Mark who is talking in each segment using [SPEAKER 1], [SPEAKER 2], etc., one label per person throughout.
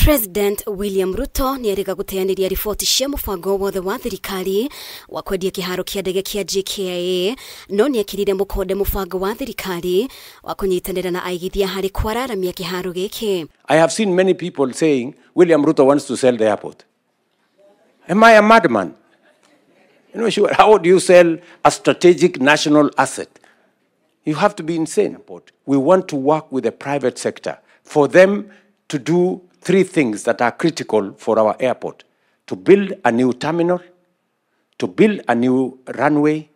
[SPEAKER 1] President William Ruto nierega guteaniria riboti cia mubango wothe wa thirikari wa kwendia kiharo kia ndege kia JKIA no niekirire mukonde mubango wa thirikari wa kunyitanira na aigithia hari kwararamia kiharo giki.
[SPEAKER 2] I have seen many people saying William Ruto wants to sell the airport. Am I a madman? You know, sure, how do you sell a strategic national asset? You have to be insane. We want to work with the private sector for them to do three things that are critical for our airport: to build a new terminal, to build a new runway,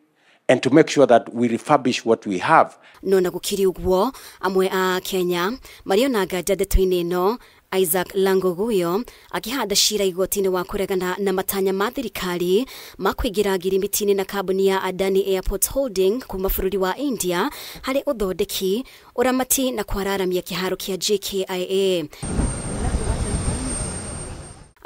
[SPEAKER 2] and to make sure that we refurbish what we have.
[SPEAKER 1] No na gukiri UGUO amwe a Kenya mariona ngaja ndeto-ini no ISACK LANGO GUYO akihanda Cira igoti-ini wa kuregana na matanya ma thirikari ma kuingira ngirimiti-ini na kambuni ya ADANI Airport Holding kuma bururi wa India hari uthondeki uramati na kwararamia kiharo kia JKIA.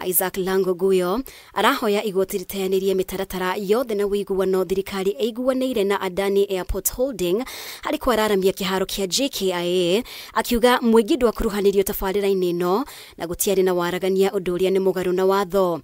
[SPEAKER 1] ISACK LANGO GUYO arahoya igoti riteanirie mitaratara yothe na wiguano thirikari iguanire na ADANI Airport Holding hari kwararamia kiharo kia JKIA, akiuga MUINGI NDWAKURUHANIRIO tabarĩra-inĩ no na gutiari na waragania undu uria ni mugaru na watho.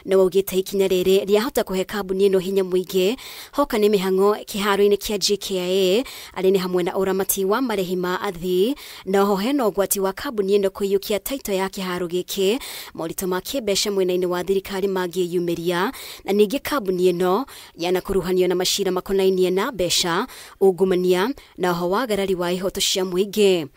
[SPEAKER 1] No ugite ikinya riri riahota kuhe kambuni ino hinya muingi hoka ni mihango kiharo-ini kia JKIA ari ni hamwe na uramati wa marehi ma athi na ho hena ugwati wa kambuni ino kuiyukia taito ya kiharo giki morito ma kibesha mwena-ini wa thirikari mangiyumiria na ningi kambuni ino yana kuruhanio na mashira makonainie na besha ungumania na ho wagarari wa ihoto cia muingi.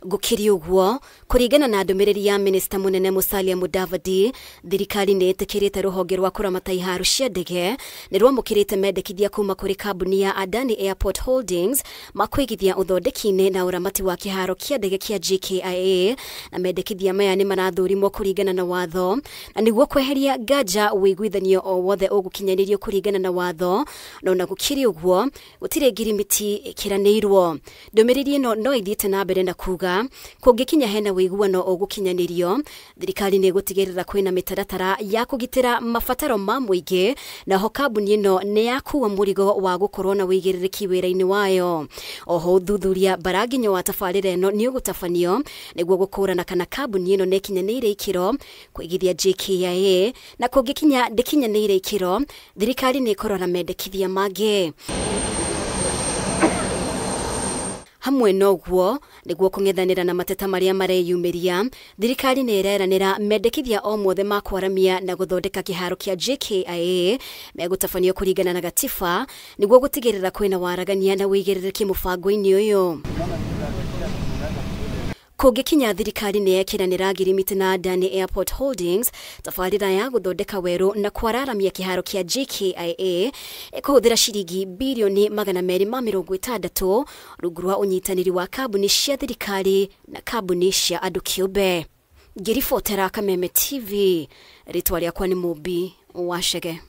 [SPEAKER 1] GUKIRI UGUO kuringana na ndumiriri ya MINISTA MUNENE Musalia Mudavadi, thirikari ni itikirite ruhonge rwa kuramata iharo cia ndege ni rwamukirite mendekithia kuma kuri kambuni ya ADANI Airport Holdings makuigithia uthondeki-ini na uramati wa kiharo kia ndege kia JKIA, na mendekithia maya ni marathurimwo kuringana na watho na niguo kweheria nganja wiguithanio o wothe ugukinyanirio kuringana na watho. No na GUKIRI UGUO gutire ngirimiti ikiranirwo. Ndumiriri ino no ithiite na mbere na kuga kungikinya hena wiguano ugukinyanirio thirikari ni gutigirira kwina mitaratara ya kugitira mafataro ma muingi na ho kambuni ino ni yakuwa murigo wa gukorwo na wigiririki wira-ini wayo. Oho thuthuria baraginyo wa tabarĩra ino ni ugutafanio niguo gukurana kana kambuni ino ne kinyanĩire ikiro kuigithia JKIA, na kungikinya ndikinyanĩire ikiro thirikari ni ikorora mendekithia mangi. Hamwe noguo niguo kung'ethanira na mateta maria mareyumiria thirikari ni ireranira mendekithia o mothe ma kwaramia na guthondeka kiharo kia JKIA megutafanio kuringana na gatiba niguo gutigirira kwina waragania na wigiririki mubango-ini uyu. Kungikinya thirikari ni yekiranira ngirimiti na ADANI Airport Holdings tabarĩra ya guthondeka weru na kwararamia kiharo kia JKIA ikuhuthira ciringi bilioni 260 rungu rwa unyitaniri wa kambuni cia thirikari na kambuni cia andu kiumbe. Ngiribotera Kameme TV, ritwa riakwa ni Mubi Wachege.